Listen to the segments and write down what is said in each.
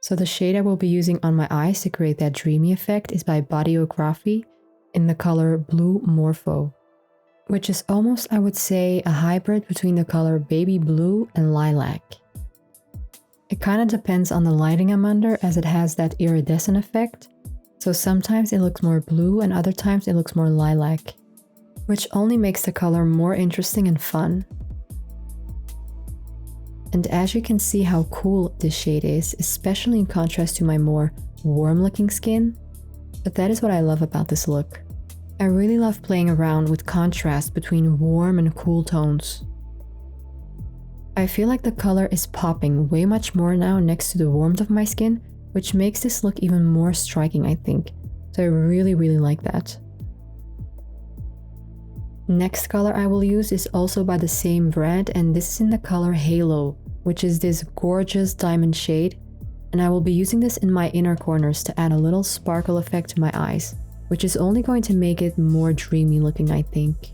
So the shade I will be using on my eyes to create that dreamy effect is by Bodyography in the color Blue Morpho, which is almost, I would say, a hybrid between the color Baby Blue and Lilac. It kind of depends on the lighting I'm under, as it has that iridescent effect, so sometimes it looks more blue and other times it looks more lilac, which only makes the color more interesting and fun. And as you can see how cool this shade is, especially in contrast to my more warm looking skin, but that is what I love about this look. I really love playing around with contrast between warm and cool tones. I feel like the color is popping way much more now next to the warmth of my skin, which makes this look even more striking, I think. So I really like that. Next color I will use is also by the same brand, and this is in the color Halo, which is this gorgeous diamond shade, and I will be using this in my inner corners to add a little sparkle effect to my eyes, which is only going to make it more dreamy looking, I think.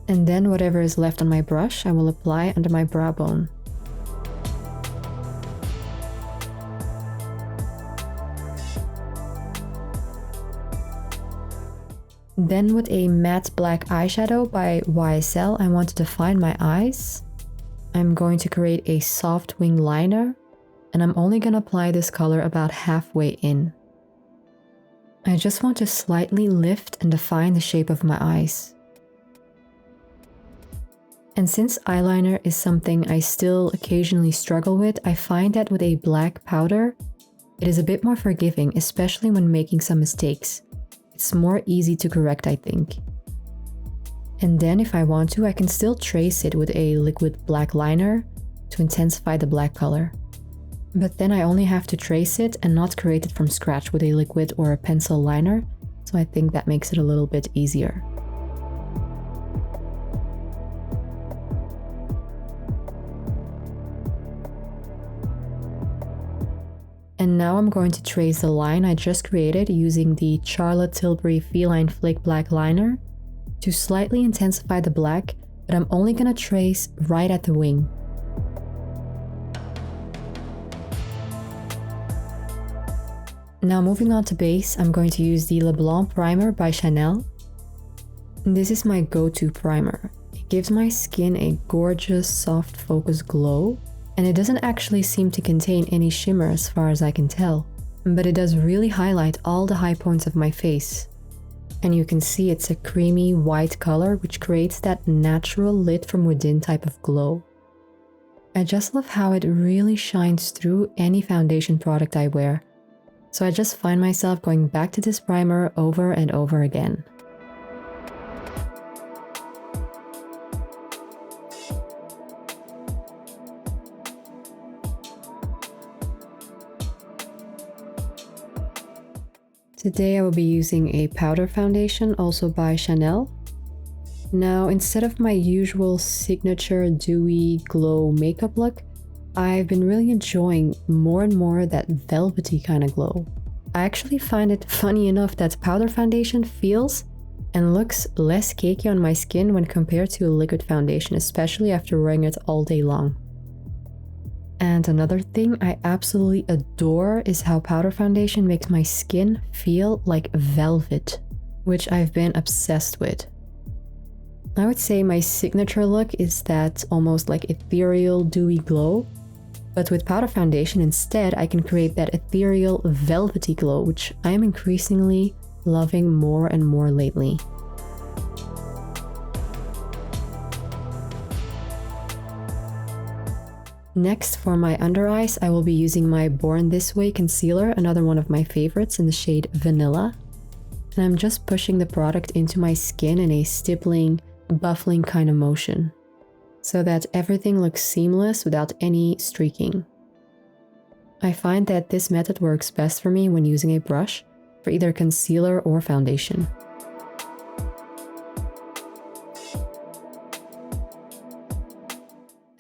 And then whatever is left on my brush, I will apply under my brow bone. Then with a matte black eyeshadow by YSL, I want to define my eyes. I'm going to create a soft wing liner, and I'm only going to apply this color about halfway in. I just want to slightly lift and define the shape of my eyes. And since eyeliner is something I still occasionally struggle with, I find that with a black powder, it is a bit more forgiving, especially when making some mistakes. It's more easy to correct, I think. And then if I want to, I can still trace it with a liquid black liner to intensify the black color. But then I only have to trace it and not create it from scratch with a liquid or a pencil liner, so I think that makes it a little bit easier. And now I'm going to trace the line I just created using the Charlotte Tilbury Feline Flake Black Liner to slightly intensify the black, but I'm only going to trace right at the wing. Now moving on to base, I'm going to use the Le Blanc primer by Chanel. This is my go-to primer. It gives my skin a gorgeous soft focus glow, and it doesn't actually seem to contain any shimmer as far as I can tell, but it does really highlight all the high points of my face. And you can see it's a creamy white color which creates that natural lit from within type of glow. I just love how it really shines through any foundation product I wear, so I just find myself going back to this primer over and over again. Today I will be using a powder foundation, also by Chanel. Now, instead of my usual signature dewy glow makeup look, I've been really enjoying more and more that velvety kind of glow. I actually find it funny enough that powder foundation feels and looks less cakey on my skin when compared to a liquid foundation, especially after wearing it all day long. And another thing I absolutely adore is how powder foundation makes my skin feel like velvet, which I've been obsessed with. I would say my signature look is that almost like ethereal dewy glow, but with powder foundation instead I can create that ethereal velvety glow, which I am increasingly loving more and more lately. Next, for my under eyes, I will be using my Born This Way concealer, another one of my favorites, in the shade Vanilla. And I'm just pushing the product into my skin in a stippling, buffling kind of motion, so that everything looks seamless without any streaking. I find that this method works best for me when using a brush for either concealer or foundation.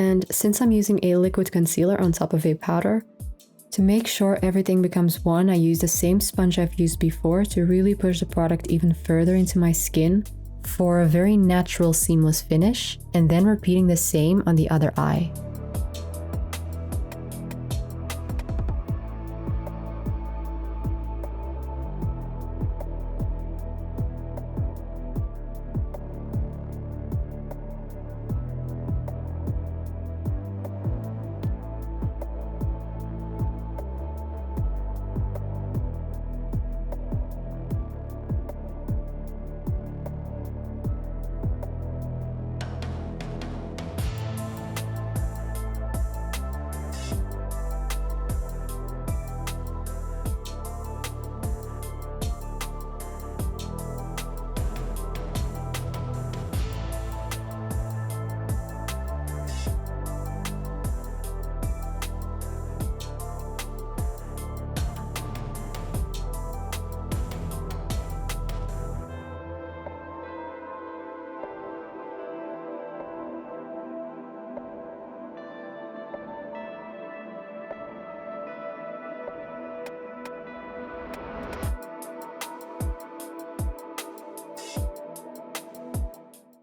And since I'm using a liquid concealer on top of a powder, to make sure everything becomes one, I use the same sponge I've used before to really push the product even further into my skin for a very natural seamless finish, and then repeating the same on the other eye.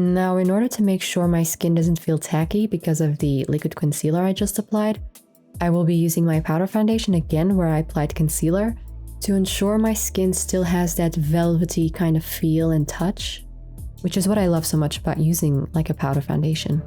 Now, in order to make sure my skin doesn't feel tacky because of the liquid concealer I just applied, I will be using my powder foundation again where I applied concealer to ensure my skin still has that velvety kind of feel and touch, which is what I love so much about using like a powder foundation.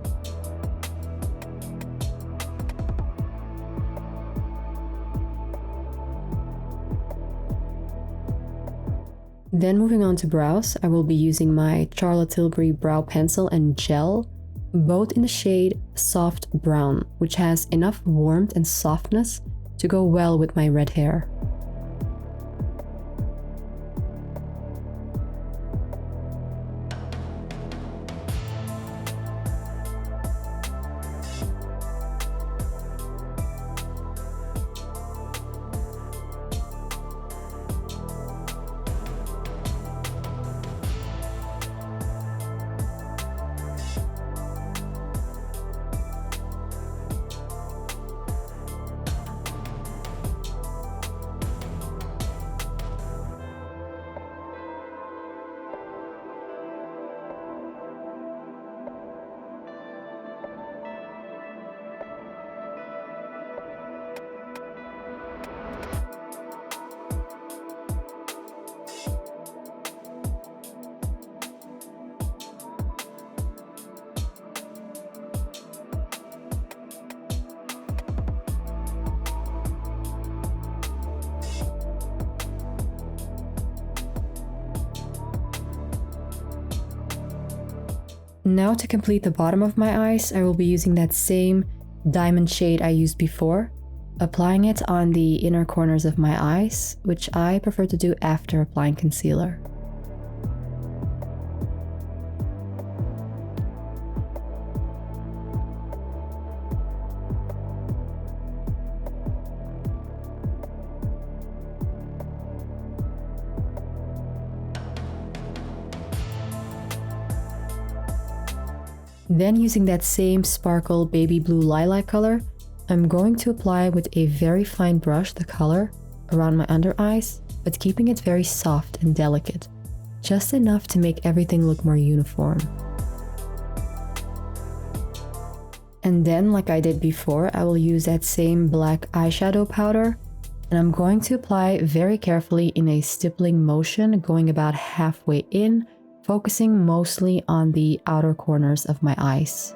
Then moving on to brows, I will be using my Tilbury brow pencil and gel, both in the shade Soft Brown, which has enough warmth and softness to go well with my red hair. Now to complete the bottom of my eyes, I will be using that same diamond shade I used before, applying it on the inner corners of my eyes, which I prefer to do after applying concealer. Then using that same sparkle baby blue lilac color, I'm going to apply with a very fine brush the color around my under eyes, but keeping it very soft and delicate, just enough to make everything look more uniform. And then, like I did before, I will use that same black eyeshadow powder, and I'm going to apply very carefully in a stippling motion, going about halfway in, focusing mostly on the outer corners of my eyes.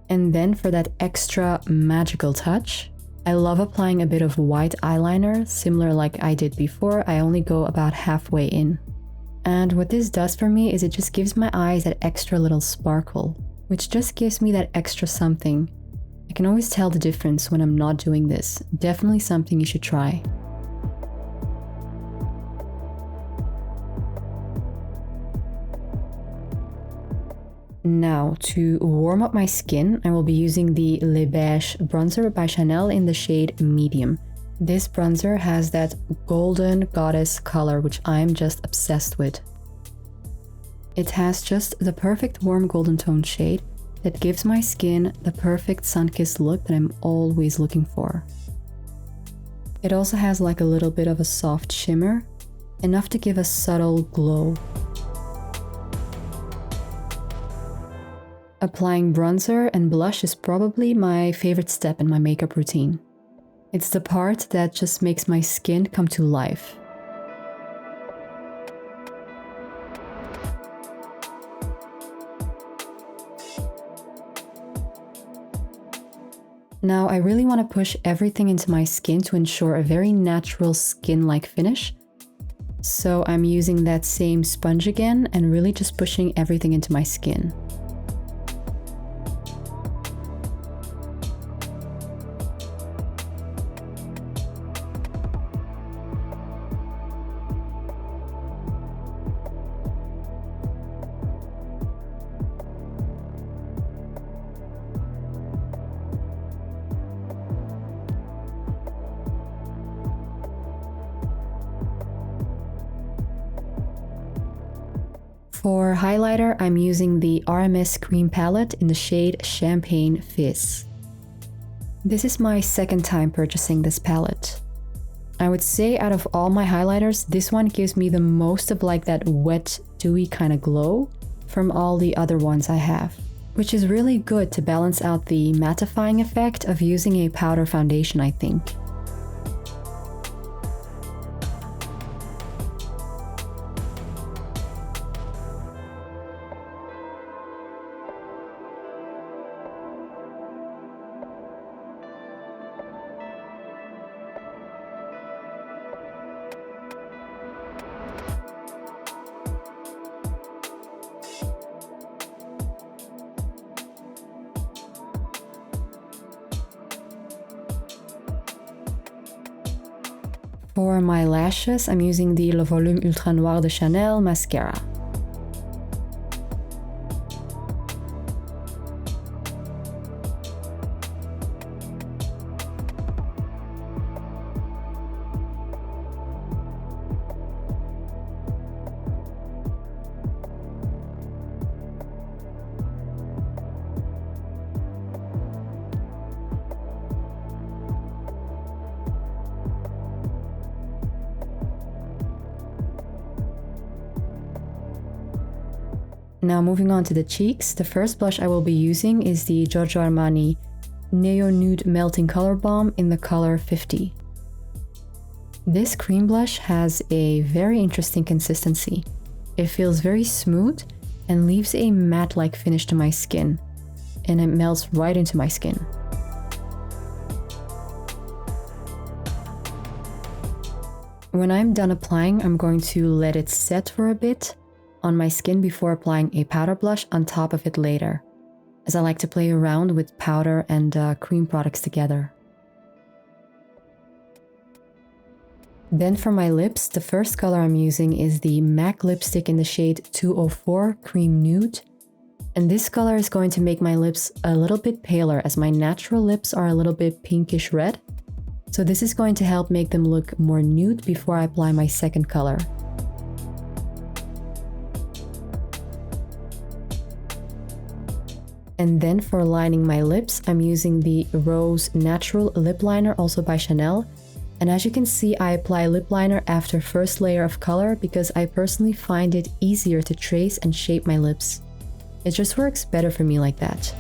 And then for that extra magical touch, I love applying a bit of white eyeliner, similar like I did before. I only go about halfway in. And what this does for me is it just gives my eyes that extra little sparkle, which just gives me that extra something. I can always tell the difference when I'm not doing this. Definitely something you should try. Now, to warm up my skin, I will be using the Le Beige bronzer by Chanel in the shade Medium. This bronzer has that golden goddess color, which I'm just obsessed with. It has just the perfect warm golden tone shade that gives my skin the perfect sun-kissed look that I'm always looking for. It also has like a little bit of a soft shimmer, enough to give a subtle glow. Applying bronzer and blush is probably my favorite step in my makeup routine. It's the part that just makes my skin come to life. Now, I really want to push everything into my skin to ensure a very natural skin-like finish. So I'm using that same sponge again and really just pushing everything into my skin. For highlighter, I'm using the RMS Cream Palette in the shade Champagne Fizz. This is my second time purchasing this palette. I would say out of all my highlighters, this one gives me the most of like that wet, dewy kind of glow from all the other ones I have, which is really good to balance out the mattifying effect of using a powder foundation, I think. For my lashes, I'm using the Le Volume Ultra Noir de Chanel mascara. Now moving on to the cheeks, the first blush I will be using is the Giorgio Armani Neo Nude Melting Color Balm in the color 50. This cream blush has a very interesting consistency. It feels very smooth and leaves a matte-like finish to my skin, and it melts right into my skin. When I'm done applying, I'm going to let it set for a bit on my skin before applying a powder blush on top of it later, as I like to play around with powder and cream products together. Then for my lips, the first color I'm using is the MAC lipstick in the shade 204 Cream Nude. And this color is going to make my lips a little bit paler as my natural lips are a little bit pinkish red. So this is going to help make them look more nude before I apply my second color. And then for lining my lips, I'm using the Rose Natural Lip Liner, also by Chanel. And as you can see, I apply lip liner after first layer of color because I personally find it easier to trace and shape my lips. It just works better for me like that.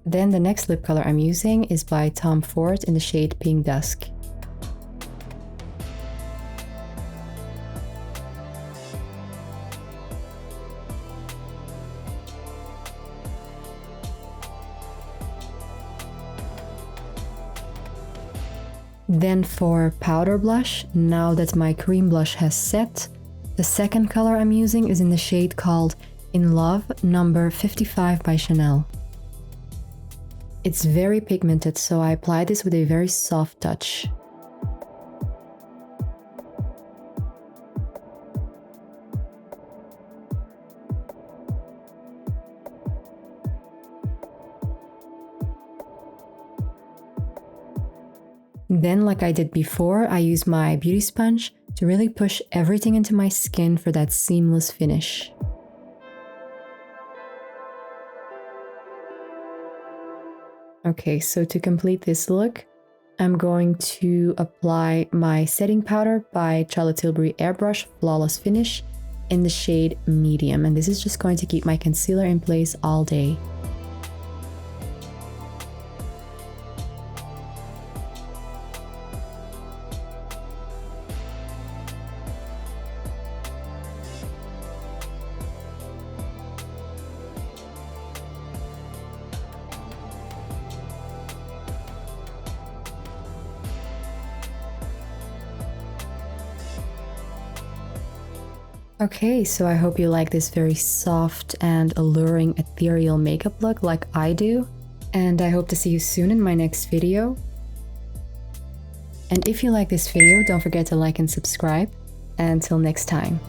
Then the next lip color I'm using is by Tom Ford in the shade Pink Dusk. Then for powder blush, now that my cream blush has set, the second color I'm using is in the shade called In Love number 55 by Chanel. It's very pigmented, so I apply this with a very soft touch. Then, like I did before, I use my beauty sponge to really push everything into my skin for that seamless finish. Okay, so to complete this look, I'm going to apply my setting powder by Charlotte Tilbury Airbrush Flawless Finish in the shade Medium, and this is just going to keep my concealer in place all day. Okay, so I hope you like this very soft and alluring ethereal makeup look like I do. And I hope to see you soon in my next video. And if you like this video, don't forget to like and subscribe. Until next time.